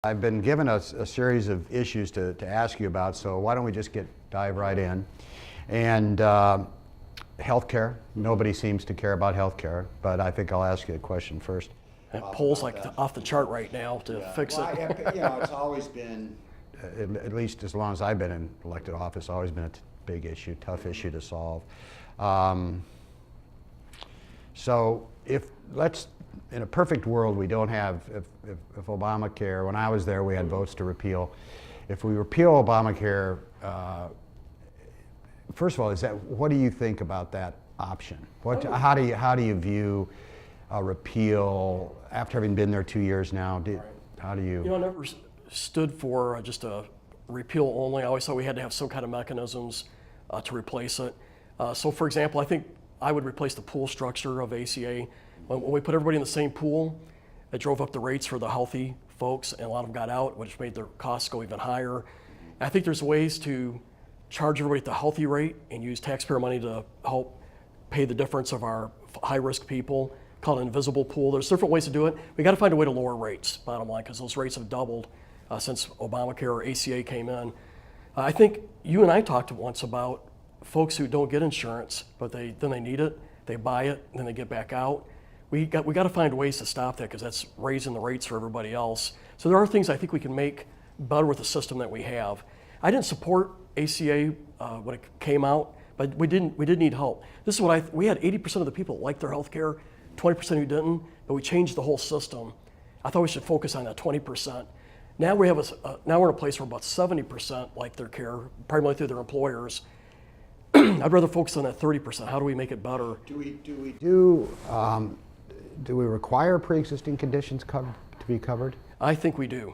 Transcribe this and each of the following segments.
I've been given a series of issues to ask you about, so why don't we just dive right in. And healthcare, nobody seems to care about healthcare, but I think I'll ask you a question first. It polls like off the chart right now to fix it. It's always been, at least as long as I've been in elected office, always been a big issue, tough issue to solve. So in a perfect world, we don't have, if Obamacare, when I was there, we had votes to repeal. If we repeal Obamacare, first of all, what do you think about that option? How do you view a repeal after having been there 2 years now? How do you? I never stood for just a repeal only. I always thought we had to have some kind of mechanisms to replace it. So for example, I think I would replace the pool structure of ACA. When we put everybody in the same pool, it drove up the rates for the healthy folks, and a lot of them got out, which made their costs go even higher. And I think there's ways to charge everybody at the healthy rate and use taxpayer money to help pay the difference of our high-risk people, called an invisible pool. There's different ways to do it. We got to find a way to lower rates, bottom line, because those rates have doubled since Obamacare or ACA came in. I think you and I talked once about folks who don't get insurance, but then they need it, they buy it, and then they get back out. We got to find ways to stop that, because that's raising the rates for everybody else. So there are things I think we can make better with the system that we have. I didn't support ACA when it came out, but we did need help. This is what we had 80% of the people that liked their health care, 20% who didn't, but we changed the whole system. I thought we should focus on that 20%. Now we're in a place where about 70% like their care, primarily through their employers. I'd rather focus on that 30%. How do we make it better? Do we require pre-existing conditions to be covered? I think we do.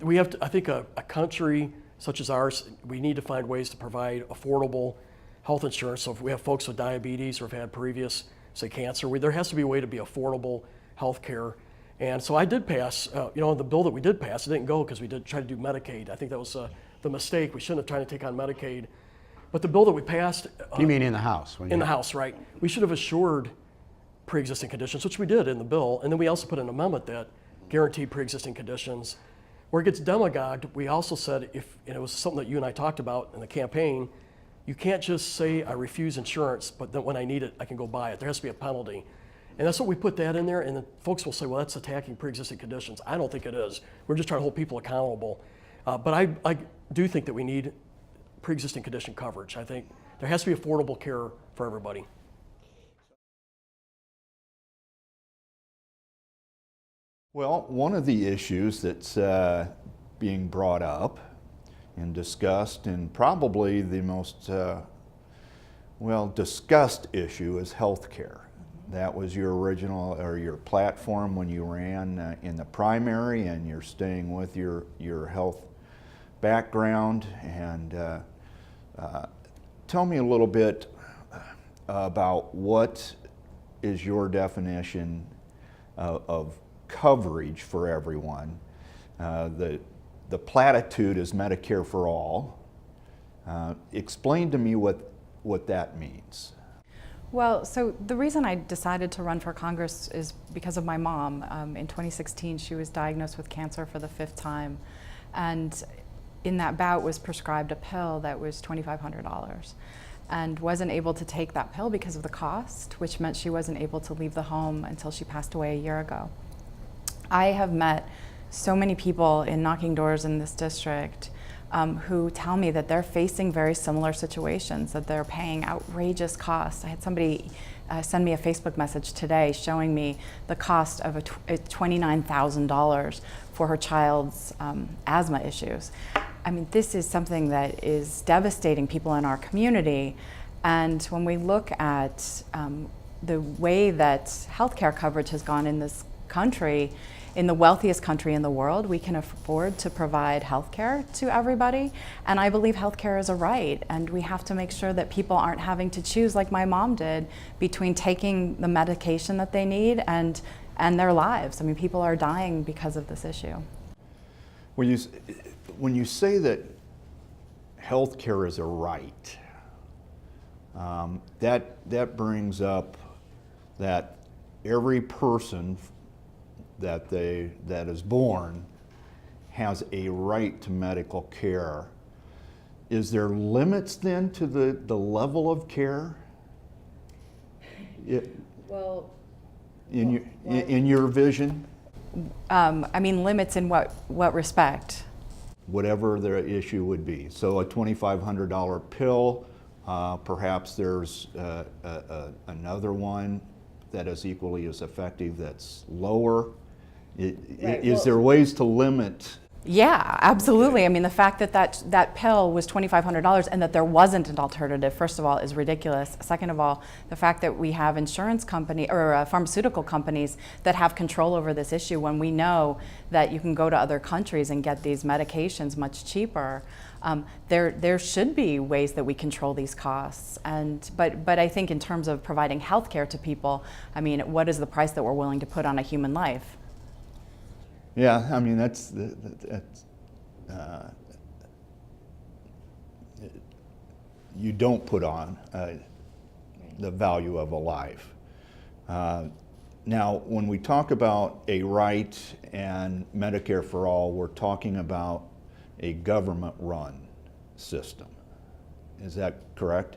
We have to, I think a country such as ours, we need to find ways to provide affordable health insurance. So if we have folks with diabetes or have had previous, say, cancer, there has to be a way to be affordable health care. And so I did pass, the bill that we did pass, it didn't go because we did try to do Medicaid. I think that was the mistake. We shouldn't have tried to take on Medicaid. But the bill that we passed— You mean in the House? In the House, right. We should have assured pre-existing conditions, which we did in the bill, and then we also put an amendment that guaranteed pre-existing conditions. Where it gets demagogued, we also said, and it was something that you and I talked about in the campaign, you can't just say I refuse insurance, but then when I need it, I can go buy it. There has to be a penalty. And that's what we put that in there, and then folks will say, well, that's attacking pre-existing conditions. I don't think it is. We're just trying to hold people accountable. But I do think that we need pre-existing condition coverage. I think there has to be affordable care for everybody. Well, one of the issues that's being brought up and discussed, and probably the most discussed issue, is health care. That was your original, or your platform when you ran in the primary, and you're staying with your health background. And tell me a little bit about what is your definition of coverage for everyone. The platitude is Medicare for all. Explain to me what that means. Well, so the reason I decided to run for Congress is because of my mom. In 2016, she was diagnosed with cancer for the 5th time, and in that bout was prescribed a pill that was $2,500, and wasn't able to take that pill because of the cost, which meant she wasn't able to leave the home until she passed away a year ago. I have met so many people in knocking doors in this district who tell me that they're facing very similar situations, that they're paying outrageous costs. I had somebody send me a Facebook message today showing me the cost of $29,000 for her child's asthma issues. I mean, this is something that is devastating people in our community. And when we look at the way that healthcare coverage has gone in this country, in the wealthiest country in the world, we can afford to provide health care to everybody. And I believe health care is a right. And we have to make sure that people aren't having to choose, like my mom did, between taking the medication that they need and their lives. I mean, people are dying because of this issue. When you say that health care is a right, that brings up that every person that is born has a right to medical care, is there limits then to the level of care? Well, In your vision? I mean, limits in what respect? Whatever the issue would be. So a $2,500 pill, perhaps there's another one that is equally as effective that's lower. Is there ways to limit? Yeah, absolutely. I mean, the fact that pill was $2,500 and that there wasn't an alternative, first of all, is ridiculous. Second of all, the fact that we have insurance company or pharmaceutical companies that have control over this issue when we know that you can go to other countries and get these medications much cheaper. There should be ways that we control these costs. But I think in terms of providing health care to people, I mean, what is the price that we're willing to put on a human life? Yeah, I mean, you don't put on the value of a life. Now, when we talk about a right and Medicare for all, we're talking about a government-run system. Is that correct?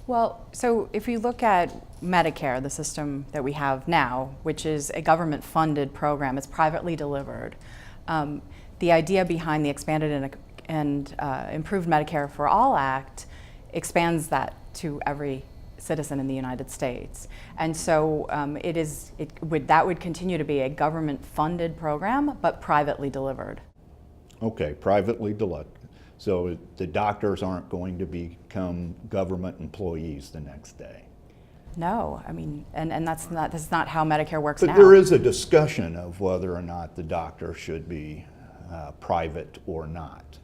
Well, so if you look at Medicare, the system that we have now, which is a government-funded program, it's privately delivered. The idea behind the Expanded and Improved Medicare for All Act expands that to every citizen in the United States. And so that would continue to be a government-funded program, but privately delivered. Okay, privately delivered. So the doctors aren't going to become government employees the next day. No, I mean, and that's not how Medicare works But now. there is a discussion of whether or not the doctor should be private or not.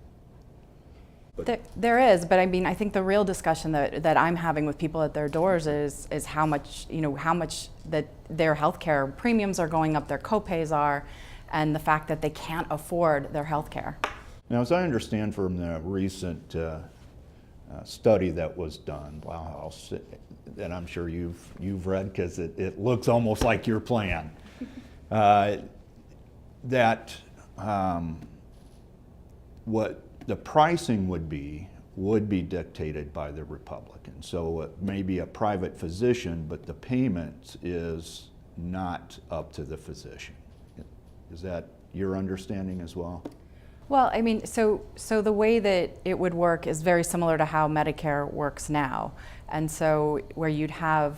There is, but I mean, I think the real discussion that I'm having with people at their doors is how much that their healthcare premiums are going up, their copays are, and the fact that they can't afford their healthcare. Now, as I understand from the recent study that was done, that I'm sure you've read because it looks almost like your plan, that what the pricing would be dictated by the Republicans. So it may be a private physician, but the payment is not up to the physician. Is that your understanding as well? Well, I mean, so the way that it would work is very similar to how Medicare works now. And so where you'd have,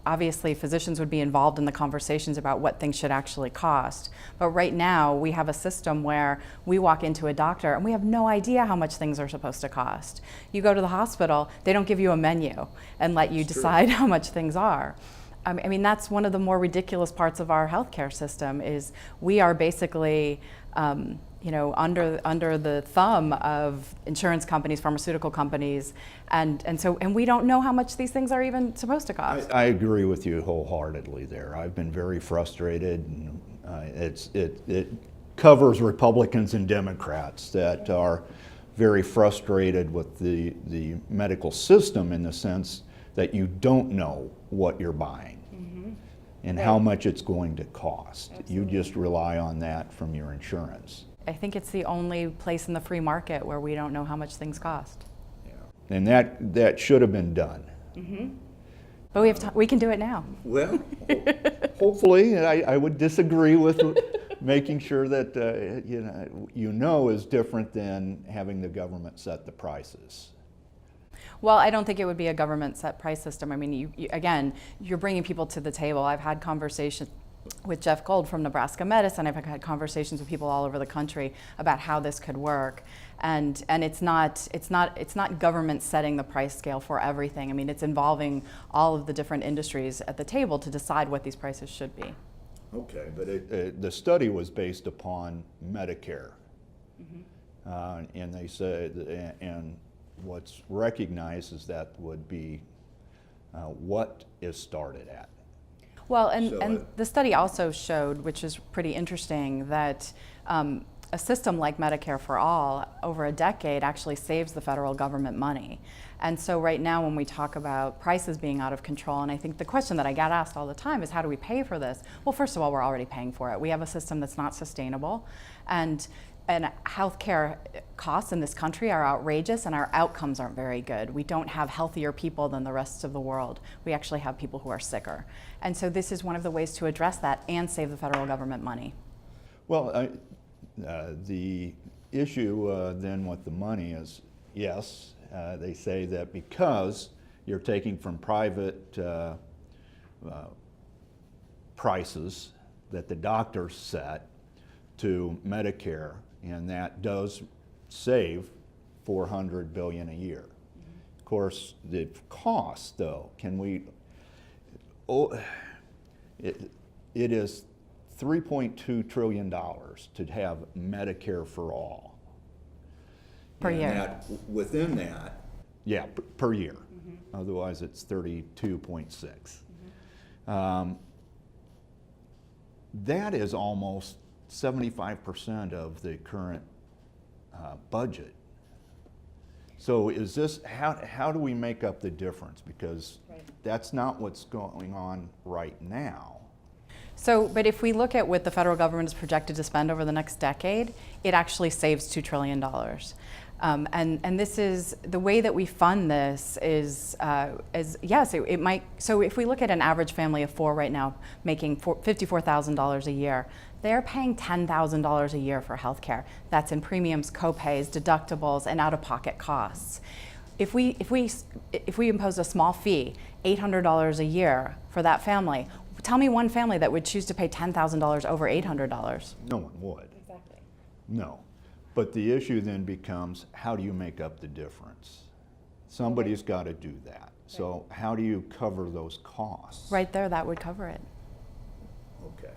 obviously physicians would be involved in the conversations about what things should actually cost. But right now we have a system where we walk into a doctor and we have no idea how much things are supposed to cost. You go to the hospital, they don't give you a menu and let you decide how much things are. I mean, that's one of the more ridiculous parts of our healthcare system is we are basically, under the thumb of insurance companies, pharmaceutical companies, and we don't know how much these things are even supposed to cost. I agree with you wholeheartedly there. I've been very frustrated, and it covers Republicans and Democrats that are very frustrated with the medical system in the sense that you don't know what you're buying and how much it's going to cost. Absolutely. You just rely on that from your insurance. I think it's the only place in the free market where we don't know how much things cost. Yeah. And that should have been done. But we can do it now. Well, hopefully, I would disagree with making sure that is different than having the government set the prices. Well, I don't think it would be a government set price system. I mean, again, you're bringing people to the table. I've had conversations with Jeff Gold from Nebraska Medicine. I've had conversations with people all over the country about how this could work, and it's not government setting the price scale for everything. I mean, it's involving all of the different industries at the table to decide what these prices should be. Okay, but the study was based upon Medicare, and they said, and what's recognized is that would be what is started at. Well, and the study also showed, which is pretty interesting, that a system like Medicare for All over a decade actually saves the federal government money. And so right now when we talk about prices being out of control, and I think the question that I get asked all the time is how do we pay for this? Well, first of all, we're already paying for it. We have a system that's not sustainable. And and healthcare costs in this country are outrageous, and our outcomes aren't very good. We don't have healthier people than the rest of the world. We actually have people who are sicker. And so this is one of the ways to address that and save the federal government money. Well, the issue then with the money is, yes, they say that because you're taking from private prices that the doctors set to Medicare, and that does save $400 billion a year. Of course, the cost, though, it is $3.2 trillion to have Medicare for all. Per And year. that, within that, yeah, per year. Otherwise, it's 32.6. That is almost 75% of the current budget. So is this, how do we make up the difference? Because that's not what's going on right now. So, but if we look at what the federal government is projected to spend over the next decade, it actually saves $2 trillion. And this is, the way that we fund this is yes, it might, so if we look at an average family of four right now making $54,000 a year, they're paying $10,000 a year for healthcare. That's in premiums, co-pays, deductibles, and out-of-pocket costs. If we impose a small fee, $800 a year for that family, tell me one family that would choose to pay $10,000 over $800. No one would. Exactly. No. But the issue then becomes, how do you make up the difference? Somebody's got to do that. So how do you cover those costs? Right there, that would cover it. Okay.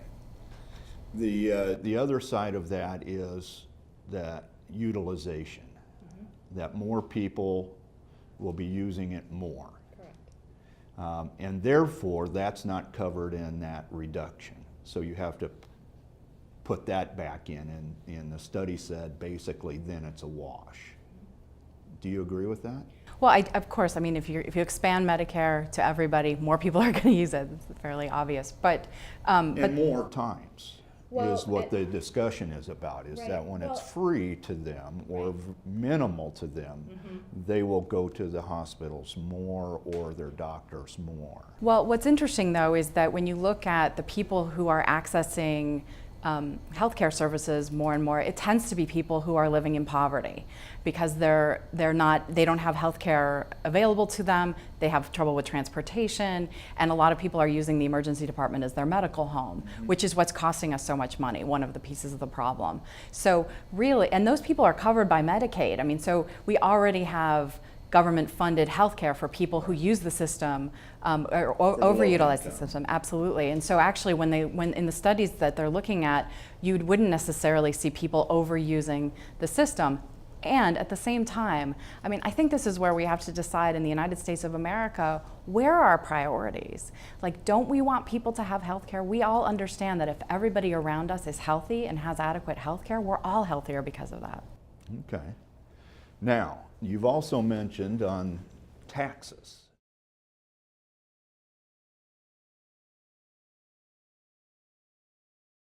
The other side of that is that utilization, that more people will be using it more. Correct. And therefore, that's not covered in that reduction. So you have to put that back in, and the study said basically then it's a wash. Do you agree with that? Well, of course, I mean, if you expand Medicare to everybody, more people are going to use it. It's fairly obvious. But more times is what the discussion is about, is that when it's free to them or minimal to them, they will go to the hospitals more or their doctors more. Well, what's interesting, though, is that when you look at the people who are accessing healthcare services more and more, it tends to be people who are living in poverty because they don't have healthcare available to them. They have trouble with transportation, and a lot of people are using the emergency department as their medical home, which is what's costing us so much money, one of the pieces of the problem. So really, and those people are covered by Medicaid. I mean, so we already have government-funded healthcare for people who use the system or overutilize the system, absolutely. And so actually, when in the studies that they're looking at, you wouldn't necessarily see people overusing the system. And at the same time, I mean, I think this is where we have to decide in the United States of America, where are our priorities? Like, don't we want people to have healthcare? We all understand that if everybody around us is healthy and has adequate healthcare, we're all healthier because of that. Okay. Now, you've also mentioned on taxes.